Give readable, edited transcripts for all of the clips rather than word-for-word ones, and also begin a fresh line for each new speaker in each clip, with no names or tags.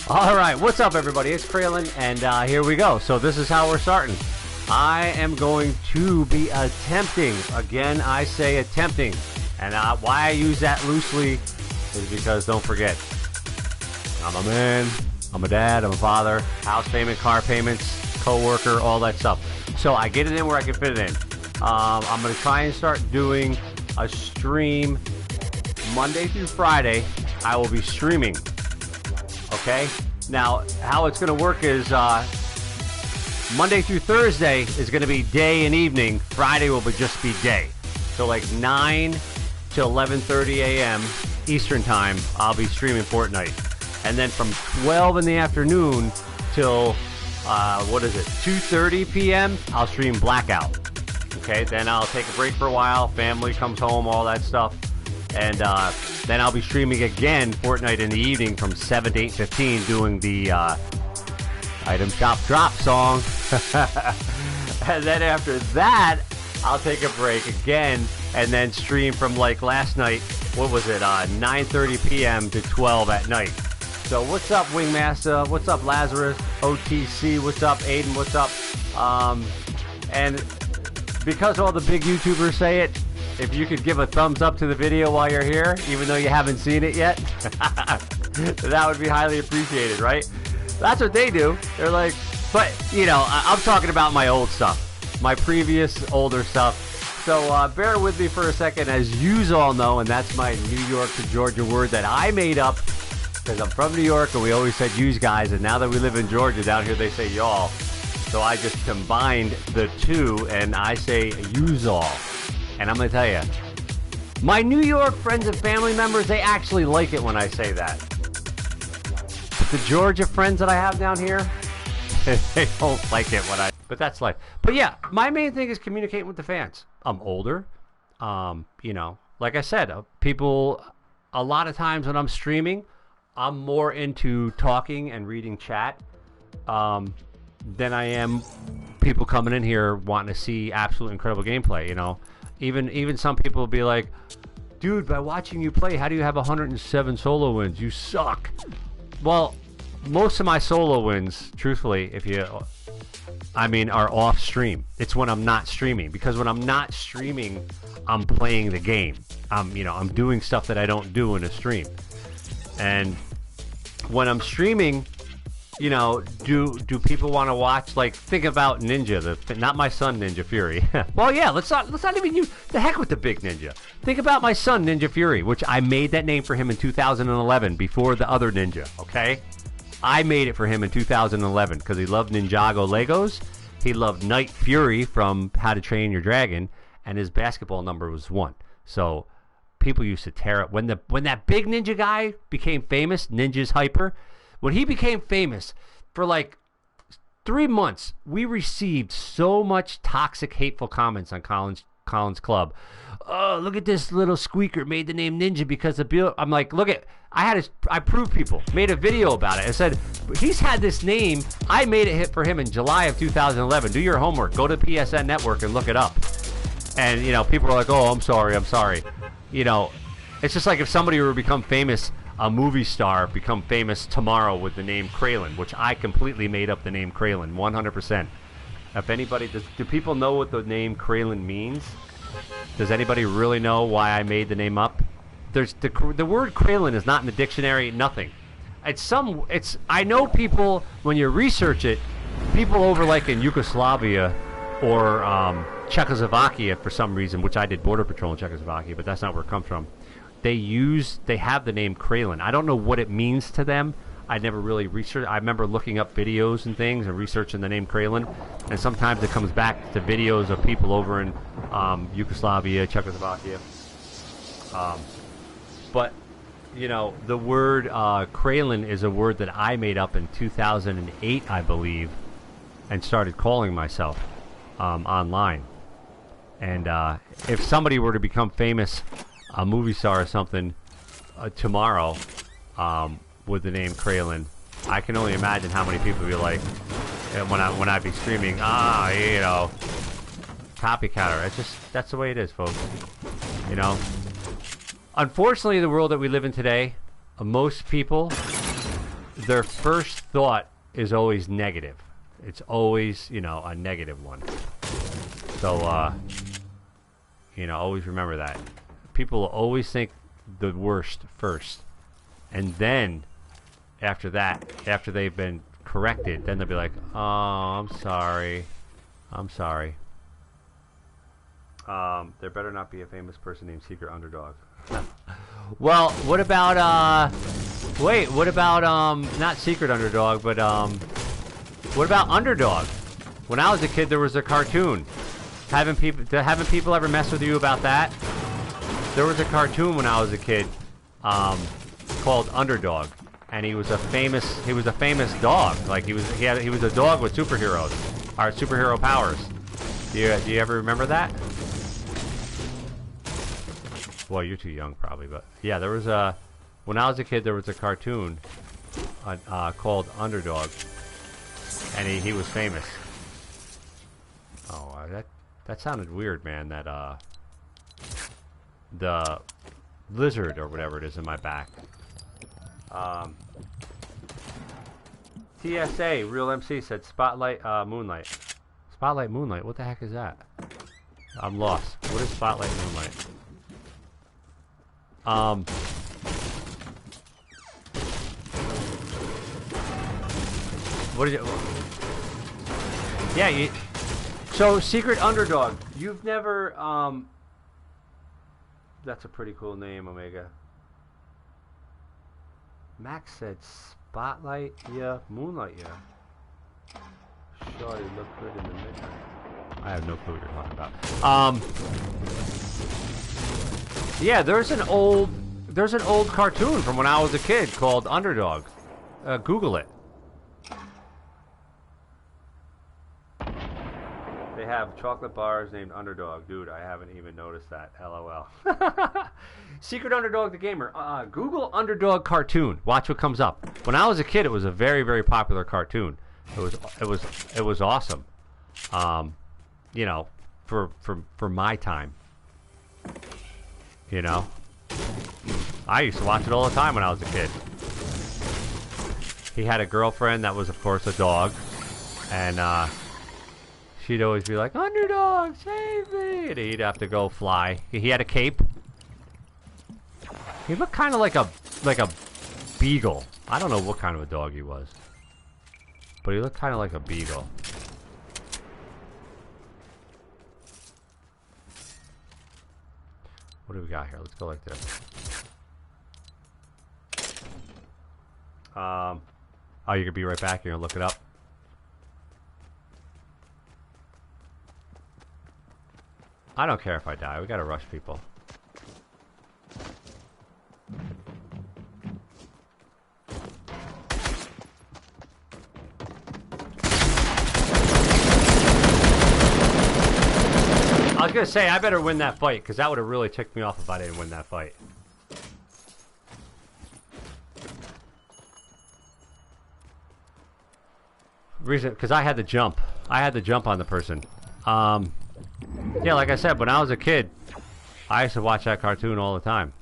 Alright, what's up everybody? It's Cralin, and here we go. So this is how we're starting. I am going to be attempting, again I say attempting, and why I use that loosely is because don't forget, I'm a man, I'm a dad, I'm a father, house payment, car payments, co-worker, all that stuff. So I get it in where I can fit it in. I'm going to try and start doing a stream Monday through Friday. I will be streaming. Okay, now how it's going to work is Monday through Thursday is going to be day and evening. Friday will just be day. So like 9 to 11:30 a.m. Eastern time, I'll be streaming Fortnite. And then from 12 in the afternoon till, 2:30 p.m., I'll stream Blackout. Okay, then I'll take a break for a while. Family comes home, all that stuff. And then I'll be streaming again Fortnite in the evening from 7 to 8:15 doing the Item Shop Drop song. And then after that, I'll take a break again and then stream from like last night, 9:30 p.m. to 12 at night. So what's up, Wingmaster? What's up, Lazarus? OTC, what's up, Aiden? What's up? And because all the big YouTubers say it, if you could give a thumbs up to the video while you're here, even though you haven't seen it yet, that would be highly appreciated, right? That's what they do. They're like, but, you know, I'm talking about my old stuff, my previous older stuff. So bear with me for a second. As Yuze All know, and that's my New York to Georgia word that I made up because I'm from New York and we always said "use guys," and now that we live in Georgia, down here they say y'all. So I just combined the two and I say Yuze All. And I'm going to tell you, my New York friends and family members, they actually like it when I say that. But the Georgia friends that I have down here, they don't like it when but that's life. But yeah, my main thing is communicating with the fans. I'm older. You know, like I said, people, a lot of times when I'm streaming, I'm more into talking and reading chat than I am people coming in here wanting to see absolute incredible gameplay, you know. Even some people will be like, dude, by watching you play, how do you have 107 solo wins? You suck. Well, most of my solo wins, truthfully, are off stream. It's when I'm not streaming, because when I'm not streaming, I'm playing the game. I'm doing stuff that I don't do in a stream. And when I'm streaming, you know, do people want to watch? Like, think about Ninja, not my son Ninja Fury. Well, yeah, let's not even use the heck with the big Ninja. Think about my son Ninja Fury, which I made that name for him in 2011 before the other Ninja. Okay, I made it for him in 2011 because he loved Ninjago Legos. He loved Night Fury from How to Train Your Dragon, and his basketball number was 1. So people used to tear it when that big Ninja guy became famous, Ninja's Hyper. When he became famous, for like 3 months, we received so much toxic, hateful comments on ColinsClub. Oh, look at this little squeaker made the name Ninja because of Bill. I'm like, look at, I proved people, made a video about it. I said, he's had this name. I made it hit for him in July of 2011. Do your homework. Go to PSN Network and look it up. And, you know, people are like, oh, I'm sorry. You know, it's just like if somebody were to become famous, a movie star become famous tomorrow with the name Cralin, which I completely made up the name Cralin, 100%. If anybody, do people know what the name Cralin means? Does anybody really know why I made the name up? There's the word Cralin is not in the dictionary, nothing. I know people, when you research it, people over like in Yugoslavia or Czechoslovakia for some reason, which I did border patrol in Czechoslovakia, but that's not where it comes from. They have the name Cralin. I don't know what it means to them. I never really researched. I remember looking up videos and things and researching the name Cralin, and sometimes it comes back to videos of people over in Yugoslavia, Czechoslovakia. But, you know, the word Cralin is a word that I made up in 2008, I believe, and started calling myself online. And if somebody were to become famous, a movie star or something, tomorrow, with the name Cralin, I can only imagine how many people would be like, when I be streaming, you know, copycatter. That's the way it is, folks. You know, unfortunately, the world that we live in today, most people their first thought is always negative. It's always, you know, a negative one. So, you know, always remember that. People will always think the worst first. And then, after that, after they've been corrected, then they'll be like, oh, I'm sorry. I'm sorry. There better not be a famous person named Secret Underdog. Well, what about, wait, what about, not Secret Underdog, but, what about Underdog? When I was a kid, there was a cartoon. Haven't people ever messed with you about that? There was a cartoon when I was a kid, called Underdog, and he was a famous dog. Like he was a dog with superheroes, or superhero powers. Do you ever remember that? Well, you're too young probably, but yeah, there was a, when I was a kid, there was a cartoon called Underdog, and he was famous. Oh, that sounded weird, man. That the lizard or whatever it is in my back. TSA Real MC said Spotlight Moonlight. Spotlight Moonlight. What the heck is that? I'm lost. What is Spotlight Moonlight? What is it? Yeah, so Secret Underdog. You've never, that's a pretty cool name, Omega. Max said Spotlight, yeah, Moonlight, yeah. Sure, you look good in the midnight. I have no clue what you're talking about. Yeah, there's an old cartoon from when I was a kid called Underdog. Google it. They have chocolate bars named Underdog. Dude, I haven't even noticed that. LOL. Secret Underdog the Gamer. Google Underdog cartoon. Watch what comes up. When I was a kid, it was a very, very popular cartoon. It was awesome. You know, for my time. You know, I used to watch it all the time when I was a kid. He had a girlfriend that was, of course, a dog, and she'd always be like, "Underdog, save me!" And he'd have to go fly. He had a cape. He looked kind of like a beagle. I don't know what kind of a dog he was, but he looked kind of like a beagle. What do we got here? Let's go like this. Oh, you're gonna be right back. You're gonna look it up. I don't care if I die. We gotta rush people. I was gonna say, I better win that fight, because that would have really ticked me off if I didn't win that fight. Reason, because I had to jump. I had to jump on the person. Yeah, like I said, when I was a kid, I used to watch that cartoon all the time.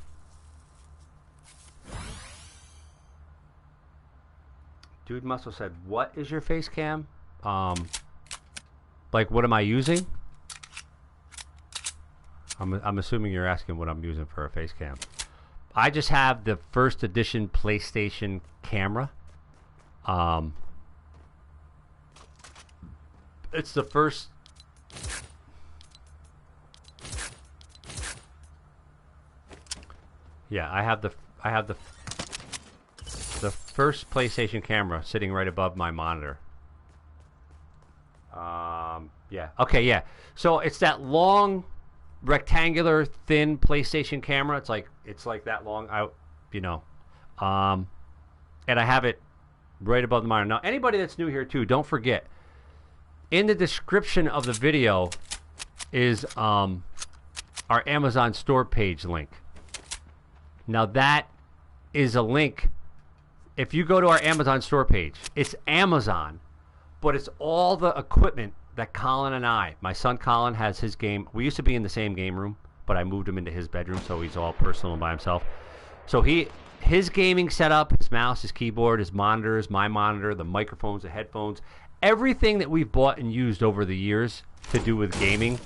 Dude Muscle said, "What is your face cam? Like, what am I using?" I'm assuming you're asking what I'm using for a face cam. I just have the first edition PlayStation camera. It's the first. Yeah, I have the first PlayStation camera sitting right above my monitor. Yeah. Okay, yeah. So it's that long, rectangular, thin PlayStation camera. It's like that long. You know. And I have it right above the monitor. Now, anybody that's new here too, don't forget. In the description of the video is our Amazon store page link. Now that is a link. If you go to our Amazon store page, it's Amazon, but it's all the equipment that Colin and my son Colin has his game. We used to be in the same game room, but I moved him into his bedroom, so he's all personal by himself. So his gaming setup, his mouse, his keyboard, his monitors, my monitor, the microphones, the headphones, everything that we've bought and used over the years to do with gaming,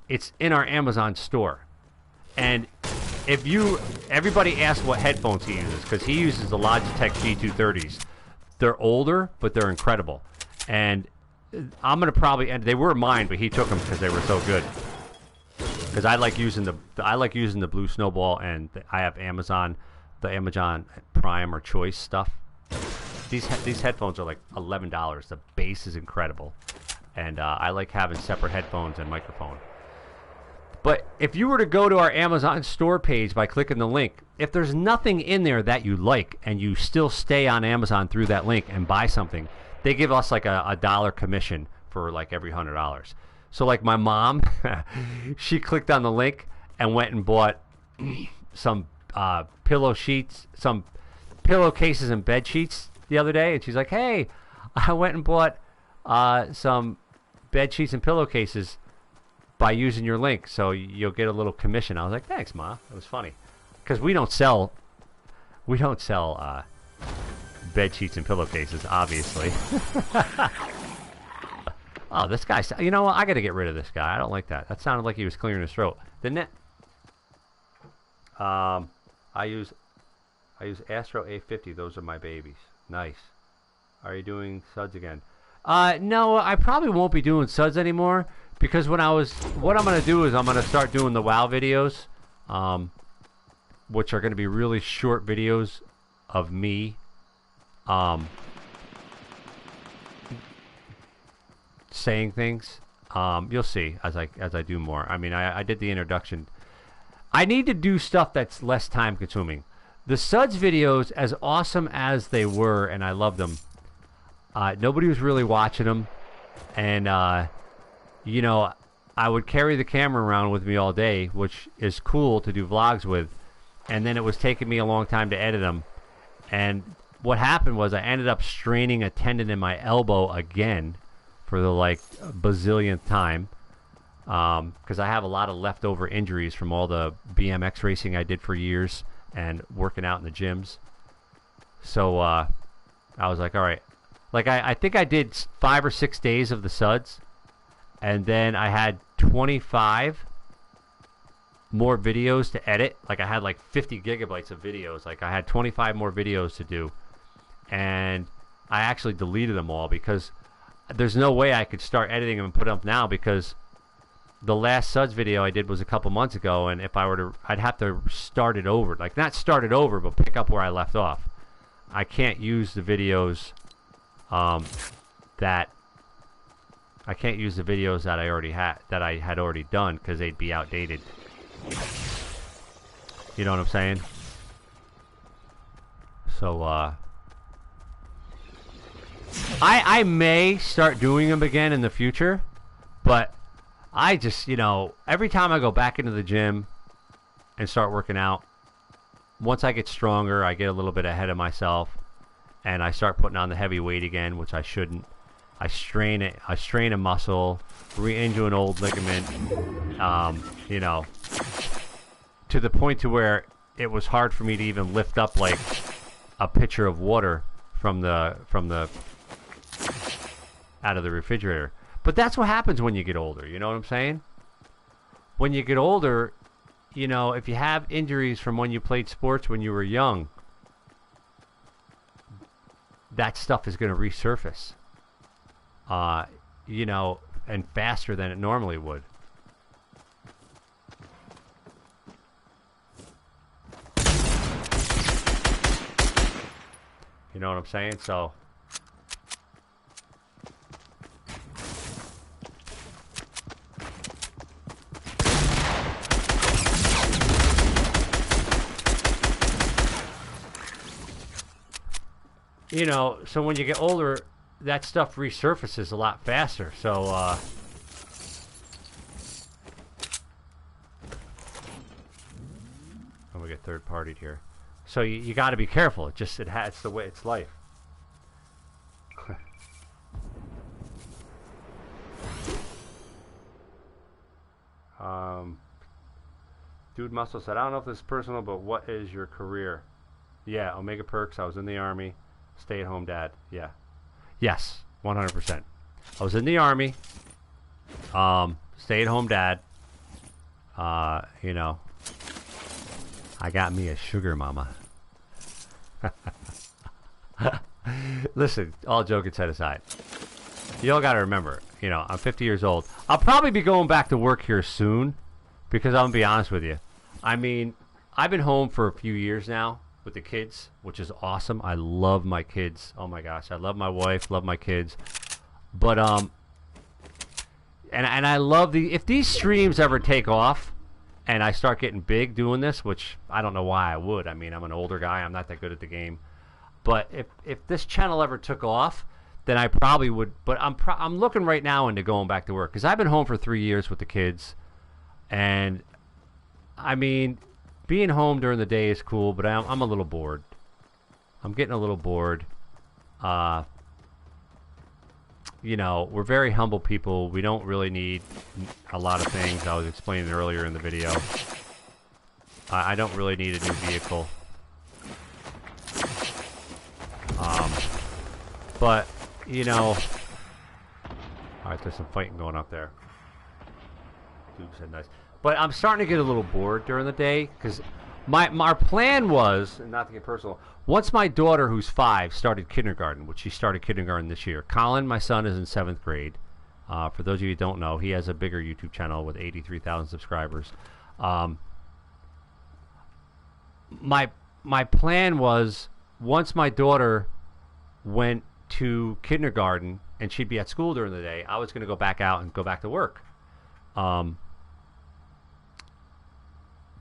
it's in our Amazon store. And everybody asks what headphones he uses, because he uses the Logitech G230s. They're older, but they're incredible. And I'm gonna probably, and they were mine, but he took them because they were so good. Because I like using the Blue Snowball, and I have the Amazon Prime or Choice stuff. These headphones are like $11. The bass is incredible, and I like having separate headphones and microphone. But if you were to go to our Amazon store page by clicking the link, if there's nothing in there that you like and you still stay on Amazon through that link and buy something, they give us like a $1 commission for like every $100. So like my mom, she clicked on the link and went and bought some pillow sheets, some pillowcases and bed sheets the other day, and she's like, "Hey, I went and bought some bed sheets and pillowcases by using your link, so you'll get a little commission." I was like, "Thanks, Ma." It was funny because we don't sell bed sheets and pillowcases, obviously. Oh, this guy! You know what? I got to get rid of this guy. I don't like that. That sounded like he was clearing his throat, didn't it? I use Astro A50. Those are my babies. Nice. Are you doing suds again? No, I probably won't be doing suds anymore, because what I'm gonna do is I'm gonna start doing the WoW videos, which are gonna be really short videos of me, saying things. You'll see as I do more. I mean, I did the introduction. I need to do stuff that's less time consuming. The suds videos, as awesome as they were, and I loved them, nobody was really watching them, and you know, I would carry the camera around with me all day, which is cool to do vlogs with, and then it was taking me a long time to edit them. And what happened was I ended up straining a tendon in my elbow again for the like bazillionth time, because I have a lot of leftover injuries from all the BMX racing I did for years and working out in the gyms. So I was like, all right, like I think I did 5 or 6 days of the suds, and then I had 25 more videos to edit. Like I had like 50 gigabytes of videos. Like I had 25 more videos to do, and I actually deleted them all because there's no way I could start editing them and put them up now, because the last suds video I did was a couple months ago, and if I were to, I'd have to start it over. Like not start it over, but pick up where I left off. I can't use the videos that I had already done, because they'd be outdated. You know what I'm saying? So I may start doing them again in the future, but I just, you know, every time I go back into the gym and start working out, once I get stronger, I get a little bit ahead of myself, and I start putting on the heavy weight again, which I shouldn't. I strain a muscle, re-injure an old ligament, you know, to the point to where it was hard for me to even lift up like a pitcher of water from the out of the refrigerator. But that's what happens when you get older, you know what I'm saying? When you get older, you know, if you have injuries from when you played sports when you were young, that stuff is going to resurface. You know, and faster than it normally would. You know what I'm saying? So you know, so when you get older, that stuff resurfaces a lot faster. So and we get third partied here. So you got to be careful. It's the way it's life. Dude Muscle said, I don't know if this is personal, but what is your career? Yeah, Omega Perks. I was in the Army. Stay-at-home dad. Yeah. Yes, 100%. I was in the Army. Stay-at-home dad. You know, I got me a sugar mama. Listen, all joking set aside. You all got to remember, you know, I'm 50 years old. I'll probably be going back to work here soon because I'm going to be honest with you. I mean, I've been home for a few years now with the kids, which is awesome. I love my kids. Oh my gosh, I love my wife, love my kids. But and I love if these streams ever take off and I start getting big doing this, which I don't know why I would. I mean, I'm an older guy. I'm not that good at the game. But if this channel ever took off, then I probably would. But I'm looking right now into going back to work because I've been home for 3 years with the kids, and I mean, being home during the day is cool, but I'm a little bored. I'm getting a little bored. You know, we're very humble people. We don't really need a lot of things. I was explaining earlier in the video. I don't really need a new vehicle. But, you know... Alright, there's some fighting going up there. Dude said nice. But I'm starting to get a little bored during the day, because our plan was, and not to get personal, once my daughter, who's 5, started kindergarten, which she started kindergarten this year. Colin, my son, is in 7th grade. For those of you who don't know, he has a bigger YouTube channel with 83,000 subscribers. My plan was, once my daughter went to kindergarten and she'd be at school during the day, I was going to go back out and go back to work.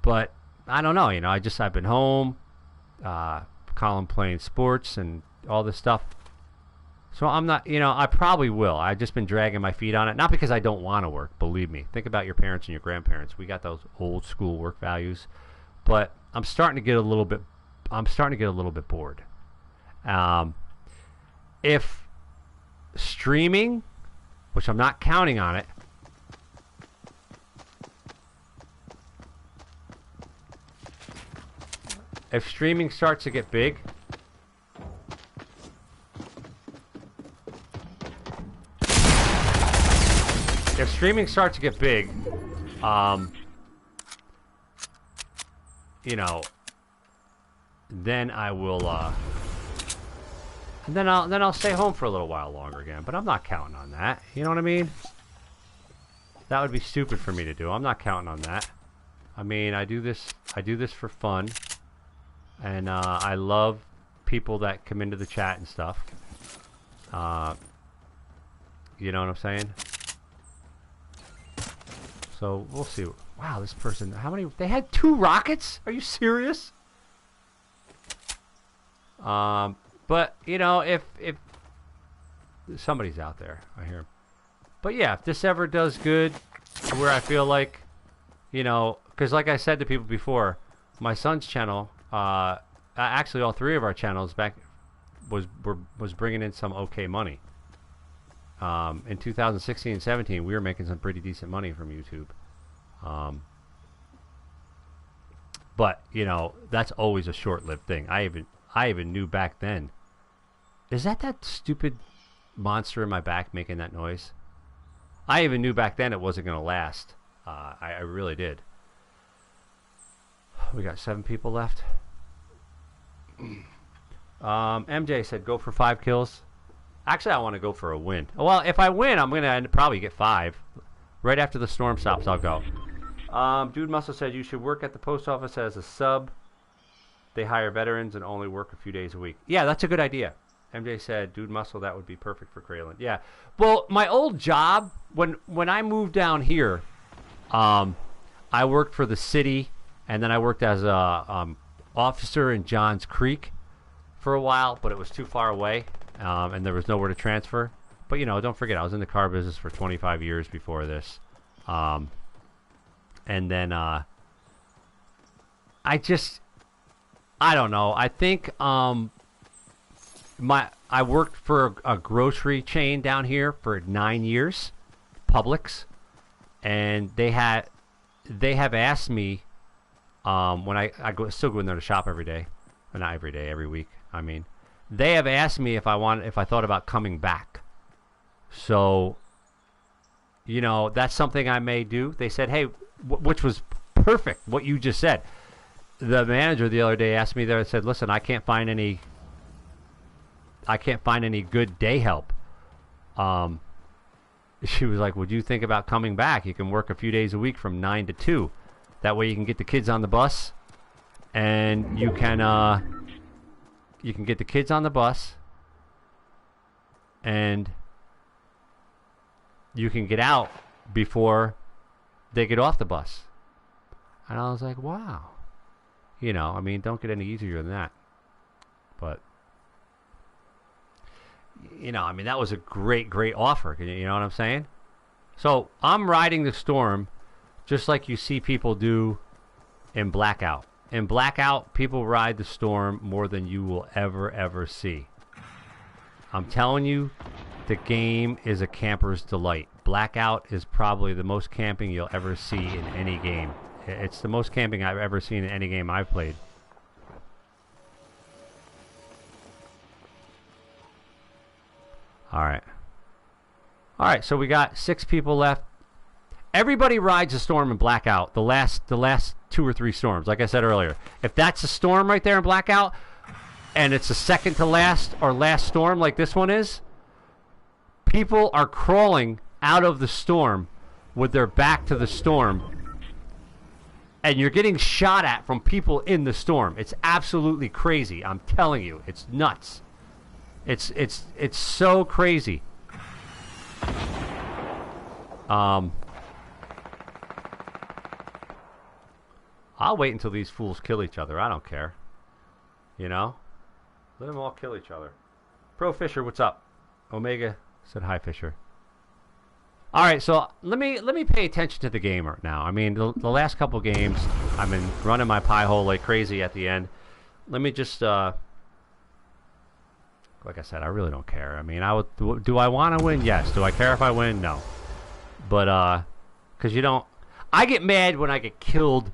But I don't know, you know, I've been home, Colin playing sports and all this stuff. So I'm not, you know, I probably will. I've just been dragging my feet on it. Not because I don't want to work, believe me. Think about your parents and your grandparents. We got those old school work values. But I'm starting to get a little bit bored. If streaming, which I'm not counting on it, if streaming starts to get big, you know, then I will, and then I'll stay home for a little while longer again. But I'm not counting on that. You know what I mean? That would be stupid for me to do. I'm not counting on that. I mean, I do this for fun, and I love people that come into the chat and stuff. You know what I'm saying? So we'll see. Wow, this person, how many? They had 2 rockets? Are you serious? But you know, if somebody's out there, I hear him. But yeah, if this ever does good, where I feel like, you know, because like I said to people before, my son's channel, actually all 3 of our channels back was bringing in some okay money. In 2016 and 17, we were making some pretty decent money from YouTube. But you know, that's always a short-lived thing. I even knew back then. Is that stupid monster in my back making that noise? I even knew back then it wasn't going to last. I really did. We got 7 people left. MJ said go for 5 kills. Actually, I want to go for a win. Well, if I win, I'm going to probably get 5. Right after the storm stops, I'll go. Dude Muscle said you should work at the post office as a sub. They hire veterans and only work a few days a week. Yeah, that's a good idea. MJ said, Dude Muscle, that would be perfect for Cralin. Yeah. Well, my old job, when I moved down here, I worked for the city, and then I worked as a officer in Johns Creek for a while, but it was too far away, and there was nowhere to transfer. But, you know, don't forget, I was in the car business for 25 years before this. And then I don't know. I think I worked for a grocery chain down here for 9 years, Publix, and they have asked me
when I still go in there to shop every day, or not every day, every week. I mean, they have asked me if I thought about coming back. So, you know, that's something I may do. They said, hey, which was perfect, what you just said. The manager the other day asked me there and said, listen, I can't find any good day help. She was like, would you think about coming back? You can work a few days a week from 9 to 2. That way you can get the kids on the bus, and you can get the kids on the bus, and you can get out before they get off the bus. And I was like, wow. You know, I mean, don't get any easier than that. But, you know, I mean, that was a great, great offer. You know what I'm saying? So I'm riding the storm just like you see people do in Blackout. In Blackout, people ride the storm more than you will ever see. I'm telling you, the game is a camper's delight. Blackout is probably the most camping you'll ever see in any game. It's the most camping I've ever seen in any game I've played. Alright. Alright, so we got 6 people left. Everybody rides a storm in Blackout, the last 2 or 3 storms, like I said earlier. If that's a storm right there in Blackout, and it's the second to last or last storm like this one is, people are crawling out of the storm with their back to the storm, and you're getting shot at from people in the storm. It's absolutely crazy. I'm telling you, it's nuts. It's so crazy. I'll wait until these fools kill each other. I don't care. You know? Let them all kill each other. Pro Fisher, what's up? Omega said hi, Fisher. All right, so let me pay attention to the game right now. I mean, the last couple games, I've been running my pie hole like crazy at the end. Let me just, like I said, I really don't care. I mean, do I want to win? Yes. Do I care if I win? No. But, because you don't, I get mad when I get killed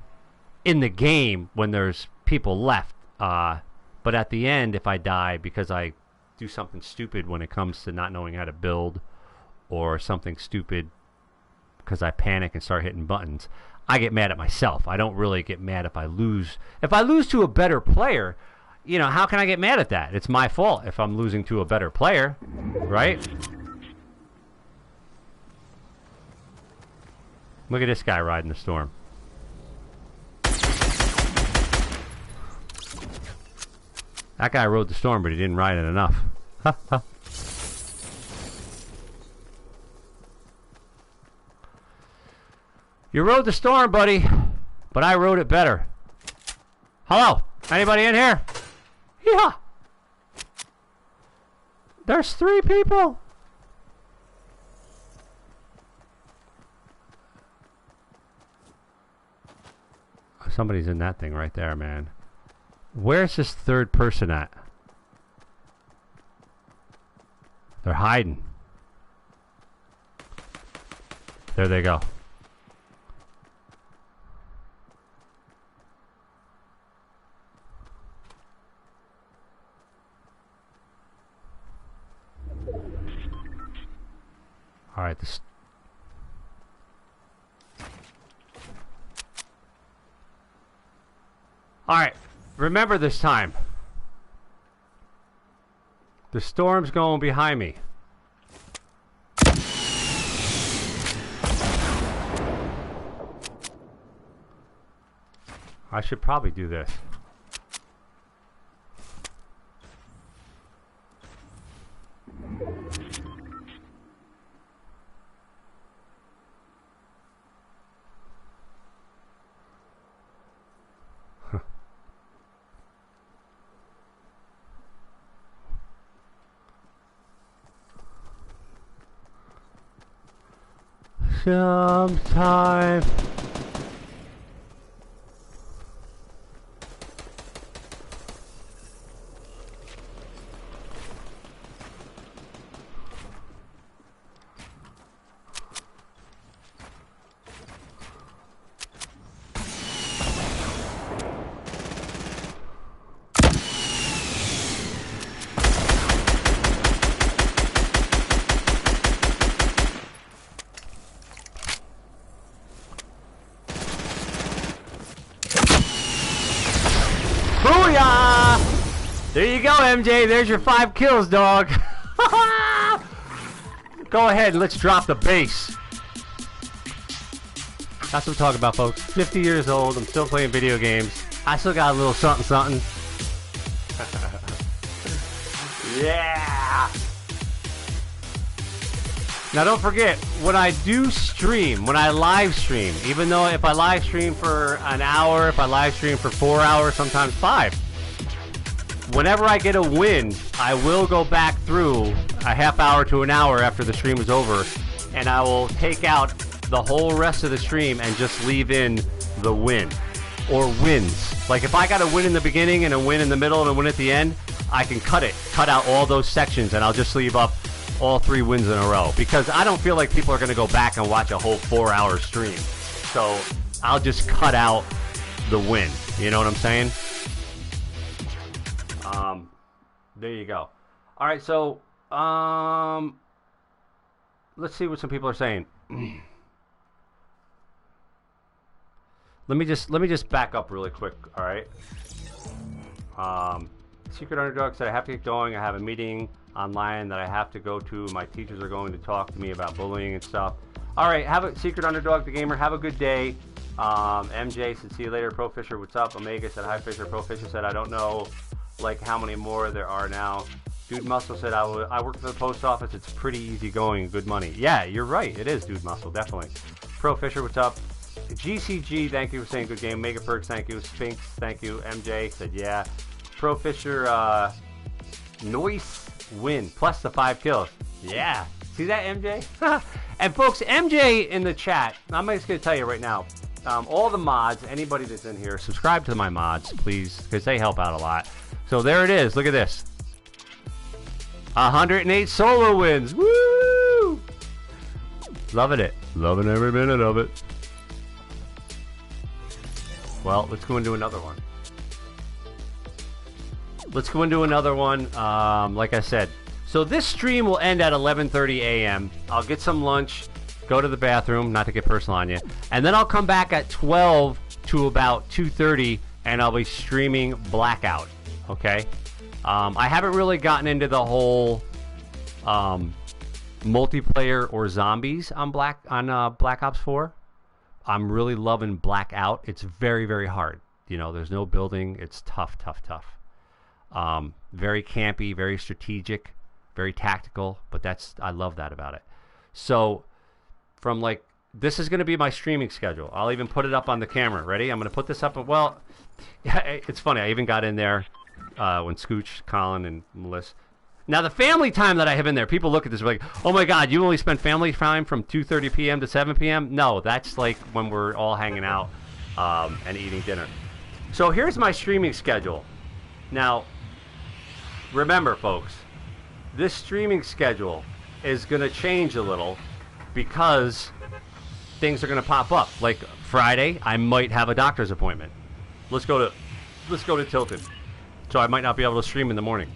in the game when there's people left. But at the end, if I die because I do something stupid when it comes to not knowing how to build, or something stupid because I panic and start hitting buttons, I get mad at myself. I don't really get mad if I lose. If I lose to a better player, you know, how can I get mad at that? It's my fault if I'm losing to a better player, right? Look at this guy riding the storm. That guy rode the storm, but he didn't ride it enough. You rode the storm, buddy, but I rode it better. Hello? Anybody in here? Yeah. There's 3 people. Somebody's in that thing right there, man. Where's this third person at? They're hiding. There they go. All right, this. All right, remember this time. The storm's going behind me. I should probably do this. Sometime. There you go, MJ. There's your 5 kills, dog. Go ahead and let's drop the bass. That's what I'm talking about, folks. 50 years old. I'm still playing video games. I still got a little something, something. Yeah. Now don't forget, when I do stream, when I live stream, even though if I live stream for an hour, if I live stream for 4 hours, sometimes 5, whenever I get a win, I will go back through a half hour to an hour after the stream is over, and I will take out the whole rest of the stream and just leave in the win or wins. Like if I got a win in the beginning and a win in the middle and a win at the end, I can cut out all those sections, and I'll just leave up all 3 wins in a row, because I don't feel like people are going to go back and watch a whole 4-hour stream. So I'll just cut out the win. You know what I'm saying? There you go. All right, so let's see what some people are saying. Let me just back up really quick. All right. Secret Underdog said, I have to get going. I have a meeting online that I have to go to. My teachers are going to talk to me about bullying and stuff. All right, have a Secret Underdog the Gamer. Have a good day. MJ said, see you later. Pro Fisher, what's up? Omega said, hi Fisher. Pro Fisher said, I don't know like how many more there are now. Dude Muscle said, I work for the post office. It's pretty easy going. Good money. Yeah, you're right. It is, Dude Muscle, definitely. Pro Fisher, what's up? GCG, thank you for saying good game. Mega Perks, thank you. Sphinx, thank you. MJ said, yeah. Pro Fisher, Noise win plus the 5 kills. Yeah. See that, MJ? And folks, MJ in the chat, I'm just going to tell you right now, all the mods, anybody that's in here, subscribe to my mods, please, because they help out a lot. So there it is. Look at this. 108 solo wins. Woo! Loving it. Loving every minute of it. Well, let's go into another one. Let's go into another one. Like I said, so this stream will end at 11:30 a.m. I'll get some lunch, go to the bathroom, not to get personal on you, and then I'll come back at 12 to about 2:30, and I'll be streaming Blackout. Okay. I haven't really gotten into the whole multiplayer or zombies on Black Ops 4. I'm really loving Blackout. It's very, very hard. You know, there's no building. It's tough, tough, tough. Very campy, very strategic, very tactical, but I love that about it. So from this is going to be my streaming schedule. I'll even put it up on the camera. Ready? I'm going to put this up. Well, it's funny. I even got in there when Scooch, Colin, and Melissa. Now, the family time that I have in there, people look at this and are like, oh my God, you only spend family time from 2:30 p.m. to 7 p.m.? No, that's like when we're all hanging out and eating dinner. So here's my streaming schedule. Now, remember, folks, this streaming schedule is going to change a little because things are going to pop up. Like Friday, I might have a doctor's appointment. Let's go to Tilted. So I might not be able to stream in the morning.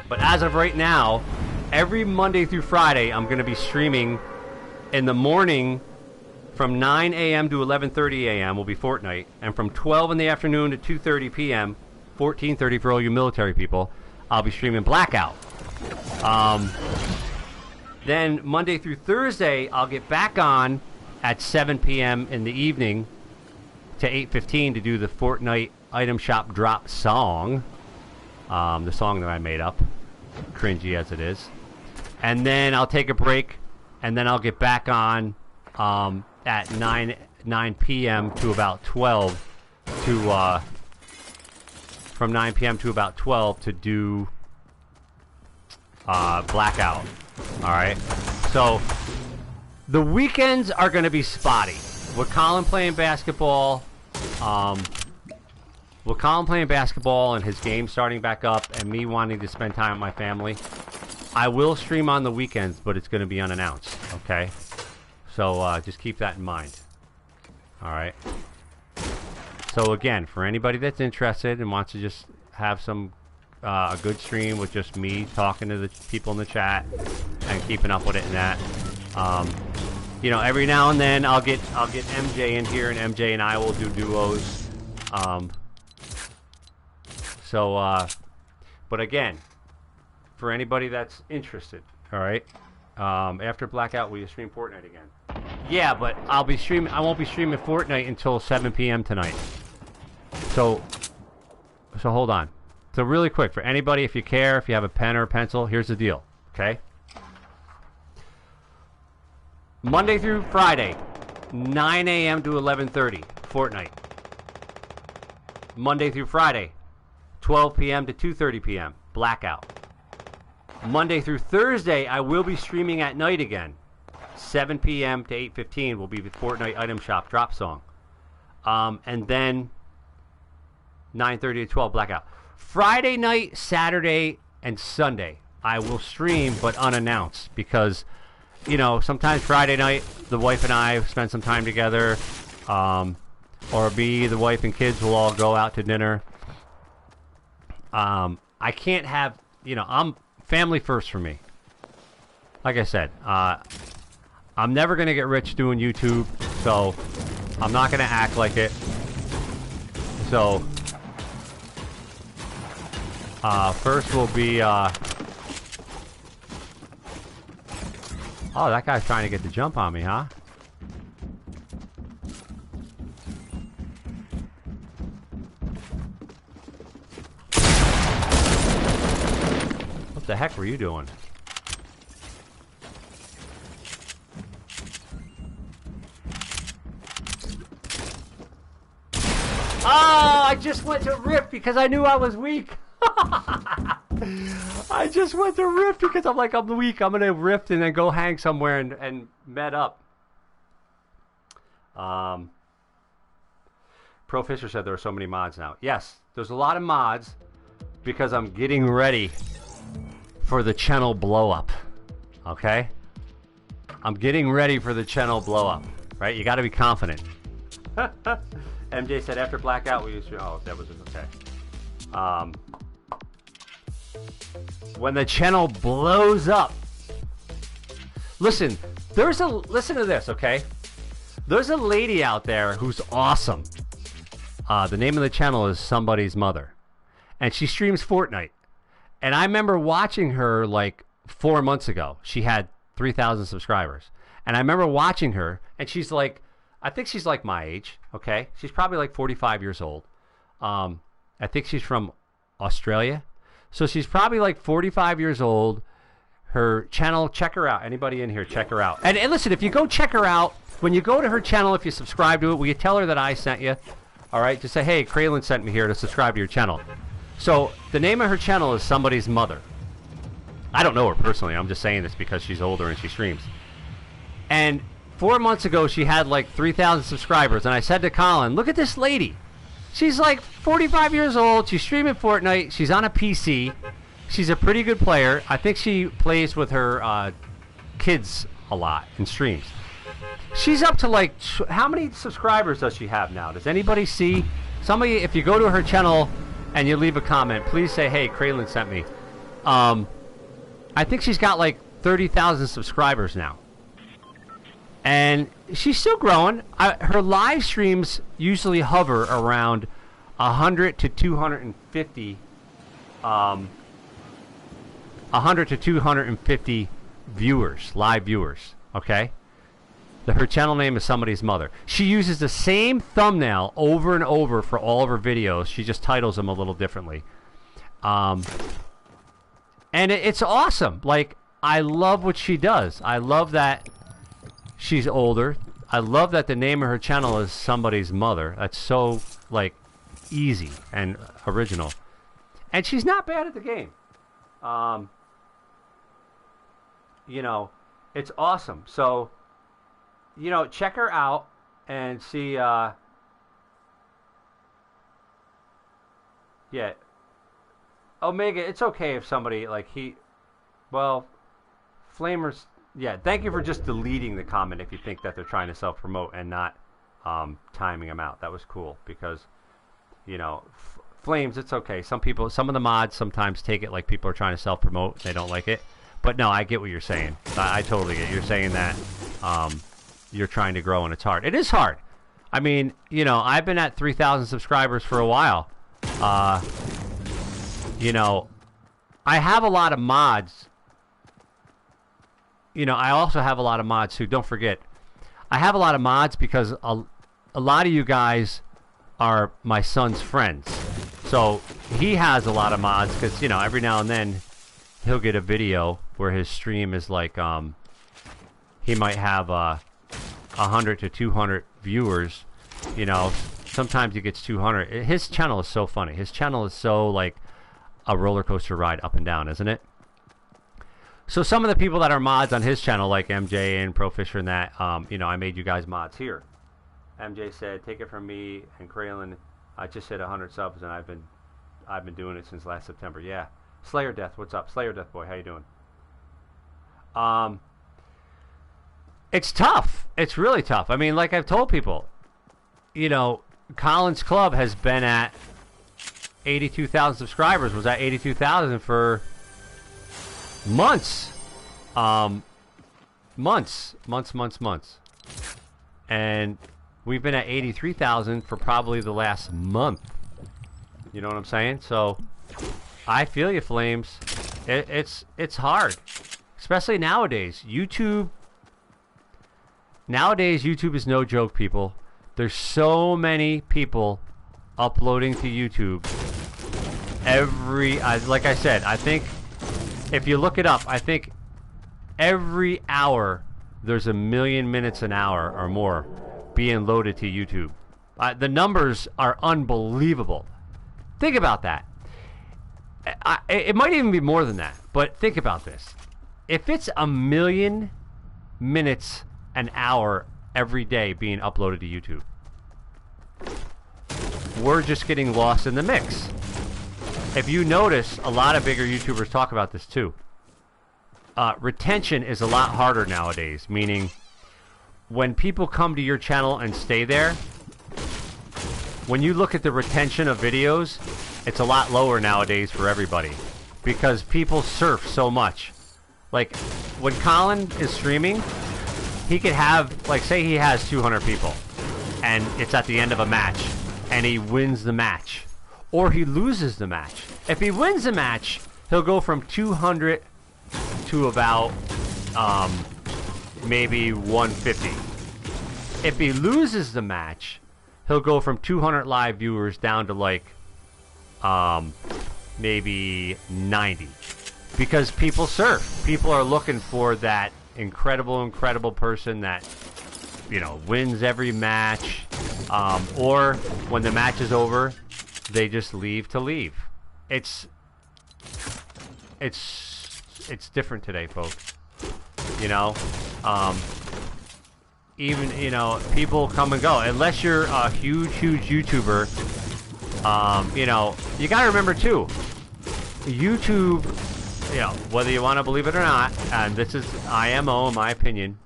But as of right now, every Monday through Friday, I'm going to be streaming in the morning from 9 a.m. to 11:30 a.m. will be Fortnite, and from 12 in the afternoon to 2:30 p.m., 14:30 for all you military people, I'll be streaming Blackout. Then Monday through Thursday, I'll get back on at 7 p.m. in the evening to 8:15 to do the Fortnite item shop drop song. The song that I made up, cringy as it is. And then I'll take a break, and then I'll get back on at 9 p.m. to about 12 to from 9 p.m. to about 12 to do Blackout. All right. So the weekends are going to be spotty. With Colin playing basketball, and his game starting back up, and me wanting to spend time with my family, I will stream on the weekends, but it's going to be unannounced. Okay. So just keep that in mind. All right. So again, for anybody that's interested and wants to just have some a good stream with just me talking to the people in the chat and keeping up with it and that, you know, every now and then I'll get MJ in here, and MJ and I will do duos. But again, for anybody that's interested, all right, after Blackout, will you stream Fortnite again? Yeah, but I'll be streaming. I won't be streaming Fortnite until 7 p.m. tonight. So hold on. So really quick, for anybody, if you care, if you have a pen or a pencil, here's the deal, okay? Monday through Friday, 9 a.m. to 11:30, Fortnite. Monday through Friday, 12 p.m. to 2:30 p.m., Blackout. Monday through Thursday, I will be streaming at night again. 7 p.m. to 8:15 will be the Fortnite Item Shop drop song. And then 9:30 to 12, Blackout. Friday night, Saturday, and Sunday, I will stream, but unannounced, because, you know, sometimes Friday night, the wife and I spend some time together, or me, the wife, and kids will all go out to dinner. I can't have, you know, I'm family first for me. Like I said, I'm never going to get rich doing YouTube, so I'm not going to act like it. So, first will be, oh, that guy's trying to get the jump on me, huh? What the heck were you doing? Oh, I just went to Rift because I knew I was weak. I just went to Rift because I'm like, I'm weak. I'm going to Rift and then go hang somewhere and med up. Pro Fisher said there are so many mods now. Yes, there's a lot of mods because I'm getting ready for the channel blow up. Okay? I'm getting ready for the channel blow up. Right? You got to be confident. MJ said after Blackout we used to... Oh, that was okay. When the channel blows up. Listen to this, okay? There's a lady out there who's awesome. The name of the channel is Somebody's Mother. And she streams Fortnite. And I remember watching her like 4 months ago. She had 3,000 subscribers. And I remember watching her, and she's like, I think she's like my age, okay? She's probably like 45 years old. I think she's from Australia. So she's probably like 45 years old. Her channel, check her out. Anybody in here, check her out. And listen, if you go check her out, when you go to her channel, if you subscribe to it, will you tell her that I sent you? All right, just say, hey, Cralin sent me here to subscribe to your channel. So the name of her channel is Somebody's Mother. I don't know her personally. I'm just saying this because she's older and she streams. And 4 months ago, she had like 3,000 subscribers. And I said to Colin, look at this lady. She's like 45 years old. She's streaming Fortnite. She's on a PC. She's a pretty good player. I think she plays with her kids a lot and streams. She's up to like, how many subscribers does she have now? Does anybody see? Somebody, if you go to her channel and you leave a comment, please say, hey, Cralin sent me. I think she's got like 30,000 subscribers now. And she's still growing. Her live streams usually hover around 100 to 250 100 to 250 viewers, live viewers, okay? Her channel name is Somebody's Mother. She uses the same thumbnail over and over for all of her videos. She just titles them a little differently. And it's awesome. Like, I love what she does. I love that she's older. I love that the name of her channel is Somebody's Mother. That's so, like, easy and original. And she's not bad at the game. You know, it's awesome. So, you know, check her out and see, yeah. Omega, it's okay if somebody, like, well, Flamers, yeah, thank you for just deleting the comment if you think that they're trying to self-promote and not timing them out. That was cool because, you know, Flames, it's okay. Some of the mods sometimes take it like people are trying to self-promote. They don't like it. But no, I get what you're saying. I totally get it. You're saying that you're trying to grow and it's hard. It is hard. I mean, you know, I've been at 3,000 subscribers for a while. You know, I have a lot of mods. You know, I also have a lot of mods too. Don't forget, I have a lot of mods because a lot of you guys are my son's friends. So he has a lot of mods because, you know, every now and then he'll get a video where his stream is like, he might have 100 to 200 viewers. You know, sometimes he gets 200. His channel is so funny. His channel is so like a roller coaster ride up and down, isn't it? So some of the people that are mods on his channel, like MJ and Pro Fisher and that, you know, I made you guys mods here. MJ said, "Take it from me and Cralin. I just hit 100 subs and I've been doing it since last September." Yeah. Slayer Death, what's up? Slayer Death boy, how you doing? It's tough. It's really tough. I mean, like I've told people, you know, ColinsClub has been at 82,000 subscribers. Was at 82,000 for months. Months. And we've been at 83,000 for probably the last month. You know what I'm saying? So I feel you, Flames. It's hard, especially nowadays. Nowadays, YouTube is no joke, people. There's so many people uploading to YouTube. Like I said, I think if you look it up, I think every hour there's 1 million minutes an hour or more being loaded to YouTube. The numbers are unbelievable. Think about that. It might even be more than that, but think about this. If it's 1 million minutes an hour every day being uploaded to YouTube, we're just getting lost in the mix. If you notice, a lot of bigger YouTubers talk about this too. Retention is a lot harder nowadays, meaning when people come to your channel and stay there, when you look at the retention of videos, it's a lot lower nowadays for everybody because people surf so much. Like when Colin is streaming, he could have, like, say he has 200 people and it's at the end of a match and he wins the match or he loses the match. If he wins the match, he'll go from 200 to about maybe 150. If he loses the match, he'll go from 200 live viewers down to like maybe 90, because people surf. People are looking for that incredible person that, you know, wins every match, or when the match is over, they just leave to leave. It's different today, folks. You know, even, you know, people come and go. Unless you're a huge YouTuber, you know, you gotta remember too, YouTube, you know, whether you want to believe it or not, and this is IMO in my opinion,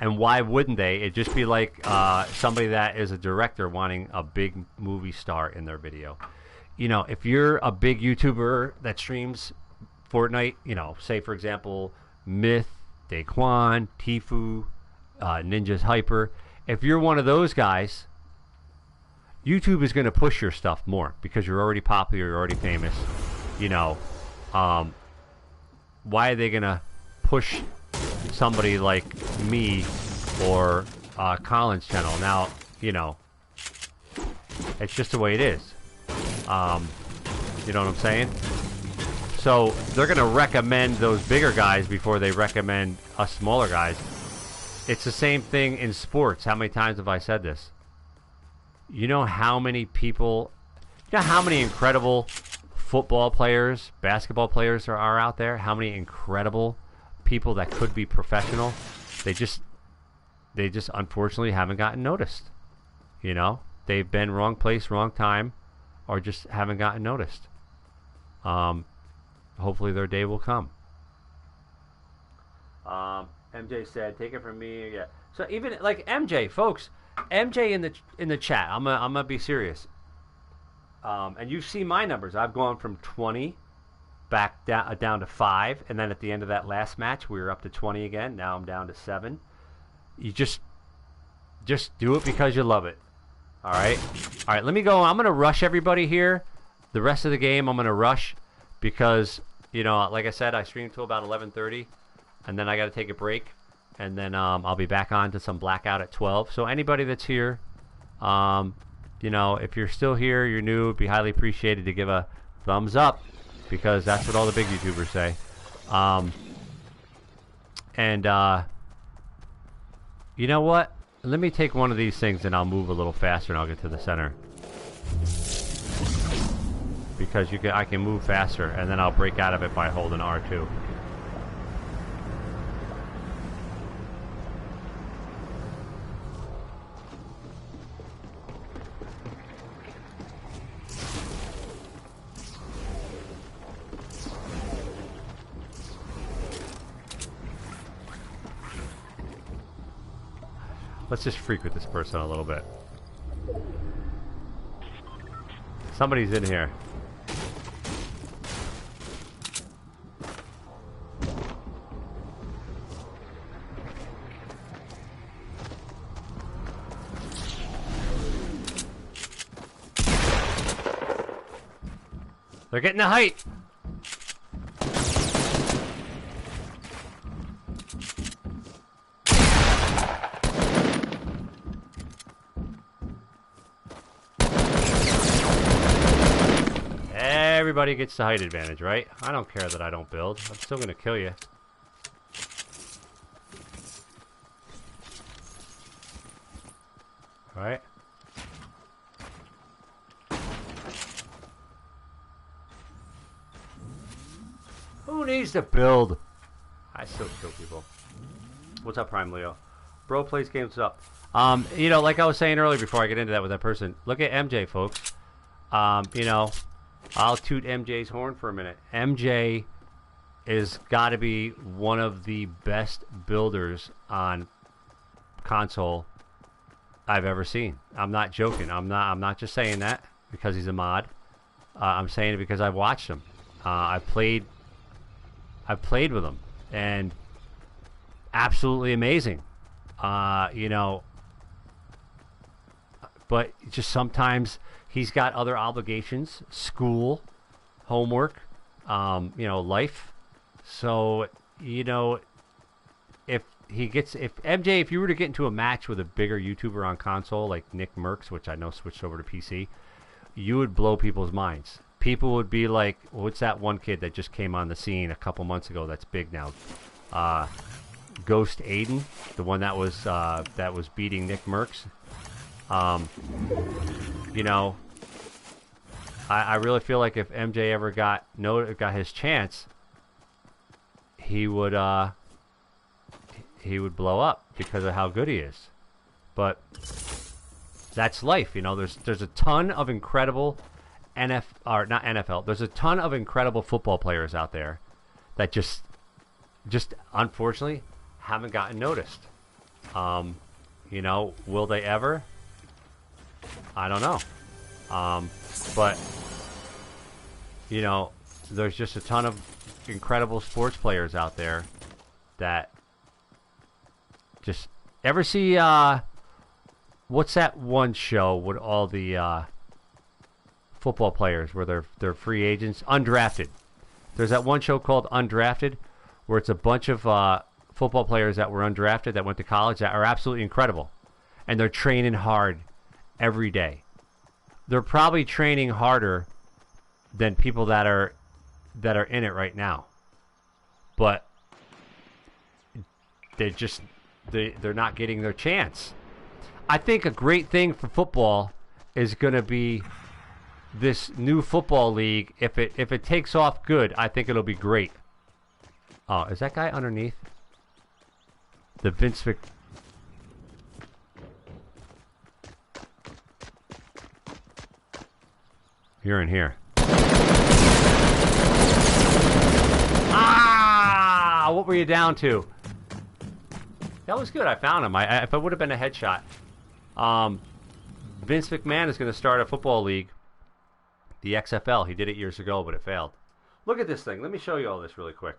and why wouldn't they? It'd just be like somebody that is a director wanting a big movie star in their video. You know, if you're a big YouTuber that streams Fortnite, you know, say for example, Myth, Daquan, Tifu, Ninja's Hyper, if you're one of those guys, YouTube is going to push your stuff more because you're already popular, you're already famous. You know, why are they going to push somebody like me or Colin's channel? Now, you know, it's just the way it is. You know what I'm saying? So they're going to recommend those bigger guys before they recommend us smaller guys. It's the same thing in sports. How many times have I said this? You know how many people, you know how many incredible football players, basketball players are out there? How many incredible people that could be professional? They just unfortunately haven't gotten noticed. You know, they've been wrong place, wrong time, or just haven't gotten noticed. Hopefully their day will come. MJ said, "Take it from me." Yeah. So even like MJ, folks, MJ in the chat. I'm gonna be serious. And you see my numbers. I've gone from 20 back down to 5, and then at the end of that last match, we were up to 20 again. Now I'm down to 7. You just do it because you love it. All right. Let me go. I'm gonna rush everybody here. The rest of the game, I'm gonna rush because, you know, like I said, I stream till about 11:30, and then I got to take a break, and then I'll be back on to some Blackout at 12. So anybody that's here, you know, if you're still here, you're new, it'd be highly appreciated to give a thumbs up, because that's what all the big YouTubers say. You know what? Let me take one of these things and I'll move a little faster and I'll get to the center. Because I can move faster, and then I'll break out of it by holding R2. Let's just freak with this person a little bit. Somebody's in here. They're getting the height. Everybody gets the height advantage, right? I don't care that I don't build. I'm still gonna kill you. Alright. Who needs to build? I still kill people. What's up, Prime Leo? Bro plays games up. You know, like I was saying earlier before I get into that with that person, look at MJ, folks. You know, I'll toot MJ's horn for a minute. MJ is got to be one of the best builders on console I've ever seen. I'm not joking. I'm not just saying that because he's a mod. I'm saying it because I've watched him. I've played with him, and absolutely amazing. You know, but just sometimes he's got other obligations, school, homework, you know, life. So, you know, if MJ, if you were to get into a match with a bigger YouTuber on console like Nick Merckx, which I know switched over to PC, you would blow people's minds. People would be like, what's that one kid that just came on the scene a couple months ago that's big now? Ghost Aiden, the one that was beating Nick Merckx. You know, I really feel like if MJ ever got his chance, he would blow up because of how good he is. But that's life, you know. There's a ton of incredible not NFL. There's a ton of incredible football players out there that just unfortunately haven't gotten noticed. You know, will they ever? I don't know. But you know, there's just a ton of incredible sports players out there that just ever see what's that one show with all the football players where they're free agents, Undrafted. There's that one show called Undrafted where it's a bunch of football players that were undrafted that went to college that are absolutely incredible, and they're training hard every day. They're probably training harder than people that are in it right now, but they're not getting their chance. I think a great thing for football is going to be this new football league. If it takes off good, I think it'll be great. Oh, is that guy underneath? The Vince Vic. You're in here. Ah! What were you down to? That was good. I found him. If it would have been a headshot. Vince McMahon is going to start a football league. The XFL. He did it years ago, but it failed. Look at this thing. Let me show you all this really quick.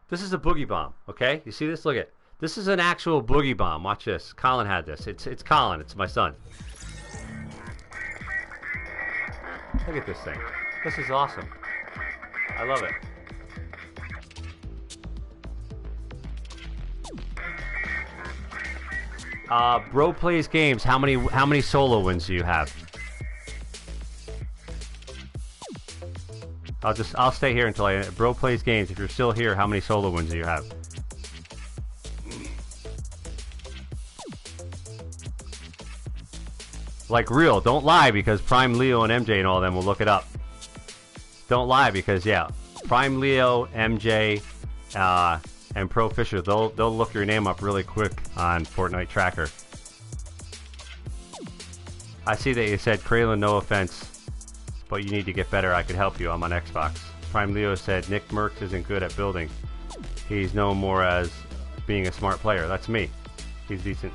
This is a boogie bomb, okay? You see this? Look at. This is an actual boogie bomb. Watch this. Colin had this. It's Colin. It's my son. Look at this thing. This is awesome.
I love it. Bro plays games. How many solo wins do you have? I'll stay here until Bro plays games. If you're still here, how many solo wins do you have? Like real, don't lie, because Prime Leo and MJ and all of them will look it up. Don't lie, because yeah, Prime Leo, MJ, and Pro Fisher, they'll look your name up really quick on Fortnite Tracker. I see that you said, Cralin, no offense, but you need to get better. I could help you. I'm on Xbox. Prime Leo said, Nick Merckx isn't good at building. He's known more as being a smart player. That's me. He's decent.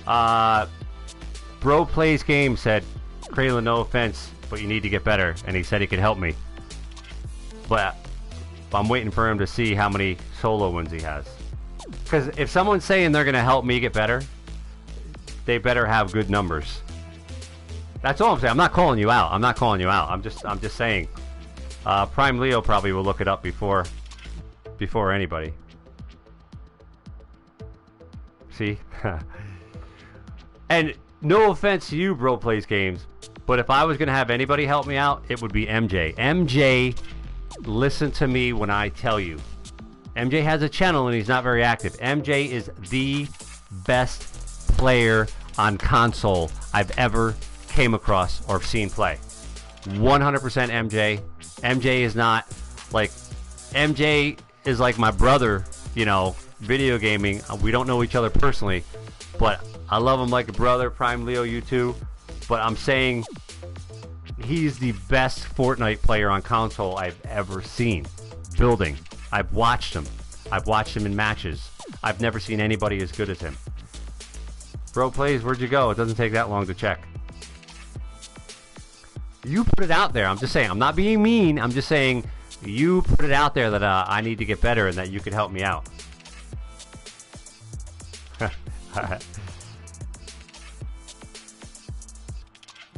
Bro Plays Game said, Cralin, no offense, but you need to get better, and he said he could help me. But I'm waiting for him to see how many solo wins he has. Because if someone's saying they're going to help me get better, they better have good numbers. That's all I'm saying. I'm not calling you out. I'm not calling you out. I'm just saying. Prime Leo probably will look it up before anybody. See? And no offense to you, Bro Plays Games, but if I was going to have anybody help me out, it would be MJ. MJ, listen to me when I tell you. MJ has a channel and he's not very active. MJ is the best player on console I've ever came across or seen play. 100% MJ. MJ is not like... MJ is like my brother, you know, video gaming. We don't know each other personally, but I love him like a brother. Prime Leo, you too. But I'm saying he's the best Fortnite player on console I've ever seen. Building. I've watched him. I've watched him in matches. I've never seen anybody as good as him. Bro Plays, where'd you go? It doesn't take that long to check. You put it out there. I'm just saying. I'm not being mean. I'm just saying you put it out there that I need to get better and that you could help me out.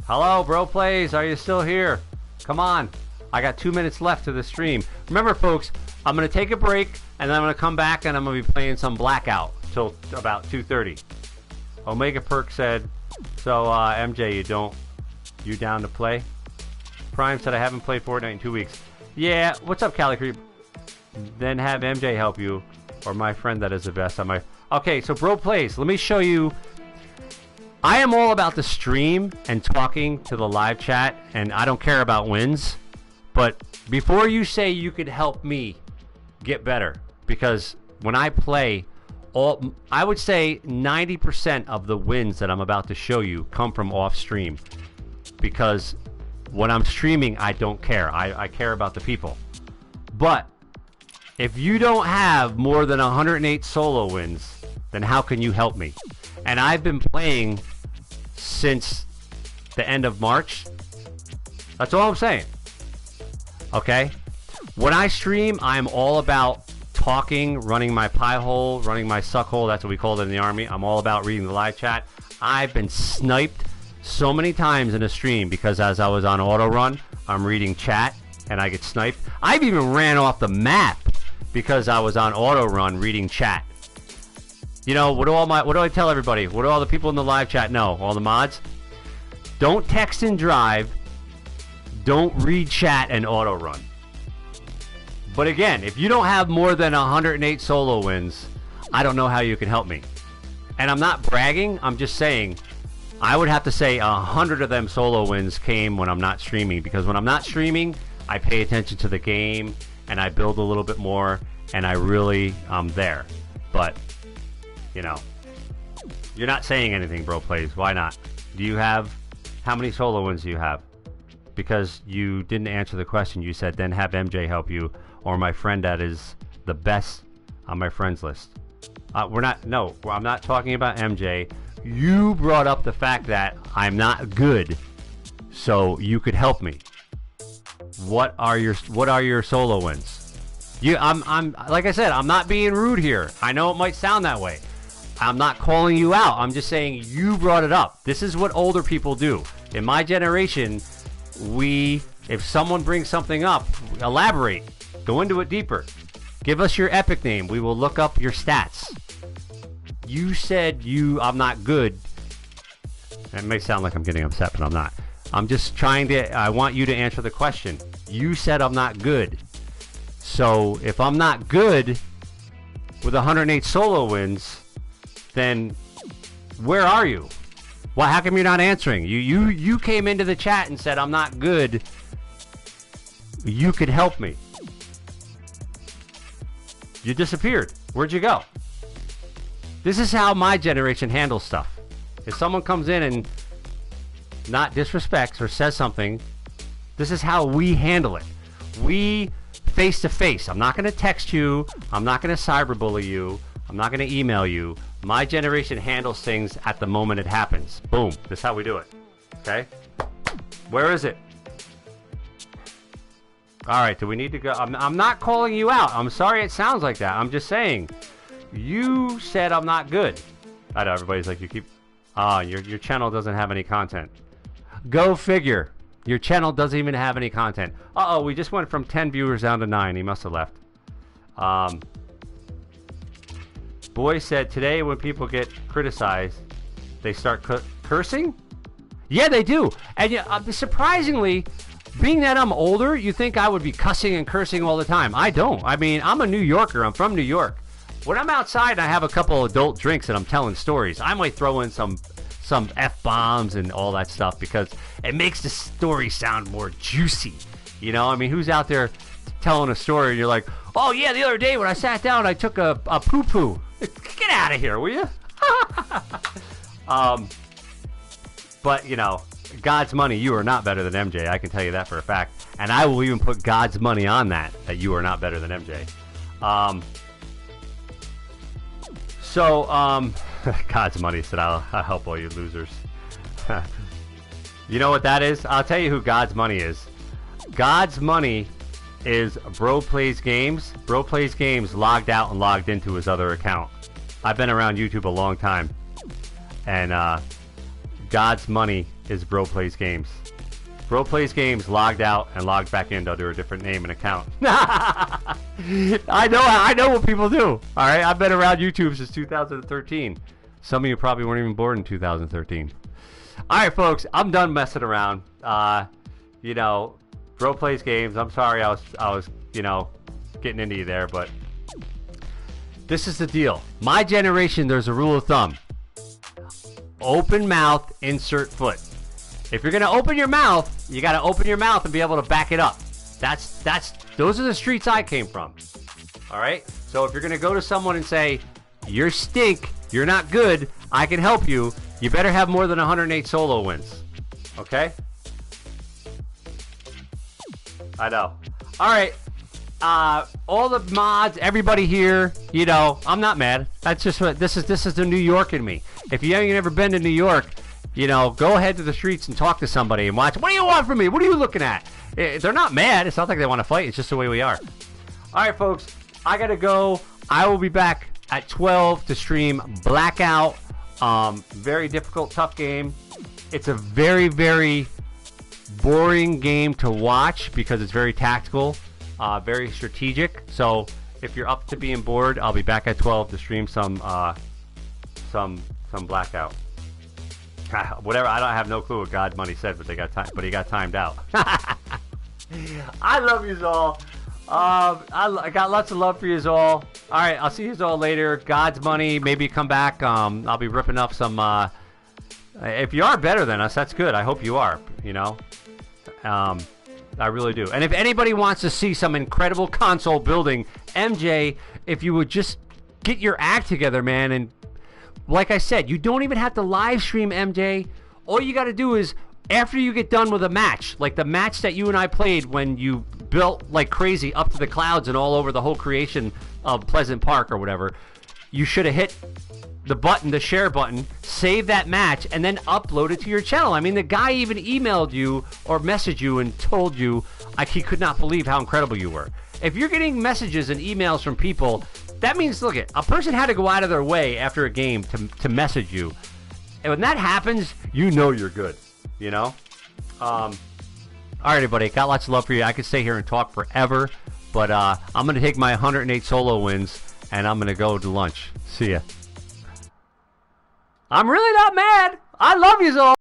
Hello, Bro Plays. Are you still here? Come on. I got 2 minutes left to the stream. Remember, folks, I'm going to take a break, and then I'm going to come back, and I'm going to be playing some Blackout till about 2:30. Omega Perk said, so, MJ, you down to play? Prime said, I haven't played Fortnite in 2 weeks. Yeah, what's up, Cali Creep? Then have MJ help you, or my friend that is the best on my... Okay, so Bro Plays, let me show you... I am all about the stream and talking to the live chat, and I don't care about wins. But before you say you could help me get better, because when I play, I would say 90% of the wins that I'm about to show you come from off stream. Because when I'm streaming, I don't care. I care about the people. But if you don't have more than 108 solo wins, then how can you help me? And I've been playing since the end of March. That's all I'm saying. Okay? When I stream, I'm all about talking, running my pie hole, running my suck hole. That's what we called it in the Army. I'm all about reading the live chat. I've been sniped so many times in a stream because as I was on auto run, I'm reading chat and I get sniped. I've even ran off the map because I was on auto run reading chat. You know, what do I tell everybody? What do all the people in the live chat know? All the mods? Don't text and drive. Don't read chat and auto run. But again, if you don't have more than 108 solo wins, I don't know how you can help me. And I'm not bragging, I'm just saying, I would have to say 100 of them solo wins came when I'm not streaming. Because when I'm not streaming, I pay attention to the game, and I build a little bit more, and I really am there. But... you know, you're not saying anything, Bro Plays. Why not? Do you have... how many solo wins do you have? Because you didn't answer the question. You said, then have MJ help you, or my friend that is the best on my friends list. I'm not talking about MJ. You brought up the fact that I'm not good, so you could help me. What are your solo wins? I'm like I said, I'm not being rude here. I know it might sound that way. I'm not calling you out. I'm just saying you brought it up. This is what older people do. In my generation, we
If someone brings something up, elaborate. Go into it deeper. Give us your epic name. We will look up your stats. You said I'm not good. It may sound like I'm getting upset, but I'm not. I'm just trying to, I want you to answer the question. You said I'm not good. So if I'm not good with 108 solo wins, then where are you? Well, how come you're not answering? You came into the chat and said I'm not good. You could help me. You disappeared. Where'd you go? This is how my generation handles stuff. If someone comes in and not disrespects or says something, this is how we handle it. We face to face. I'm not going to text you. I'm not going to cyberbully you. I'm not going to email you. My generation handles things at the moment it happens. Boom. This is how we do it. Okay? Where is it? All right. Do we need to go? I'm not calling you out. I'm sorry it sounds like that. I'm just saying. You said I'm not good. I know everybody's like, you keep... your channel doesn't have any content. Go figure. Your channel doesn't even have any content. Uh-oh, we just went from 10 viewers down to 9. He must have left. Boy said today when people get criticized, they start cursing? Yeah, they do. And surprisingly, being that I'm older, you think I would be cussing and cursing all the time. I don't. I mean, I'm a New Yorker. I'm from New York. When I'm outside and I have a couple adult drinks and I'm telling stories, I might throw in some F-bombs and all that stuff because it makes the story sound more juicy. You know, I mean, who's out there telling a story and you're like, oh yeah, the other day when I sat down, I took a poo-poo. Get out of here, will you? But, you know, God's money, you are not better than MJ. I can tell you that for a fact. And I will even put God's money on that you are not better than MJ. God's money said, I'll help all you losers. You know what that is? I'll tell you who God's money is. God's money is Bro Plays Games. Bro Plays Games logged out and logged into his other account. I've been around YouTube a long time. And God's money is Bro Plays Games. Bro Plays Games logged out and logged back in under a different name and account. I know what people do. All right, I've been around YouTube since 2013. Some of you probably weren't even born in 2013. All right, folks, I'm done messing around. You know, Bro Plays Games. I'm sorry, I was, you know, getting into you there, but this is the deal. My generation, there's a rule of thumb: open mouth, insert foot. If you're gonna open your mouth, you gotta open your mouth and be able to back it up. Those are the streets I came from. All right. So if you're gonna go to someone and say, "You're stink, you're not good, I can help you," you better have more than 108 solo wins. Okay. I know. All right. All the mods, everybody here, you know, I'm not mad. That's just what this is the New York in me. If you ain't never been to New York, you know, go ahead to the streets and talk to somebody and watch. What do you want from me? What are you looking at? They're not mad. It's not like they want to fight. It's just the way we are. All right, folks. I got to go. I will be back at 12 to stream Blackout. Very difficult, tough game. It's a very, very boring game to watch because it's very tactical, very strategic. So if you're up to being bored, I'll be back at 12 to stream some Blackout. Whatever, I have no clue what God's money said, but he got timed out. I love you all. I got lots of love for you all. All right, I'll see you all later. God's money, maybe come back. I'll be ripping up some. If you are better than us, that's good. I hope you are. You know, I really do. And if anybody wants to see some incredible console building, MJ, if you would just get your act together, man, and like I said, you don't even have to live stream, MJ. All you got to do is, after you get done with a match, like the match that you and I played when you built like crazy up to the clouds and all over the whole creation of Pleasant Park or whatever, you should have hit the button, the share button, save that match, and then upload it to your channel. I mean, the guy even emailed you or messaged you and told you he could not believe how incredible you were. If you're getting messages and emails from people, that means, look, a person had to go out of their way after a game to message you. And when that happens, you know you're good, you know? All All right, everybody. Got lots of love for you. I could stay here and talk forever, but I'm going to take my 108 solo wins, and I'm going to go to lunch. See ya. I'm really not mad. I love you all.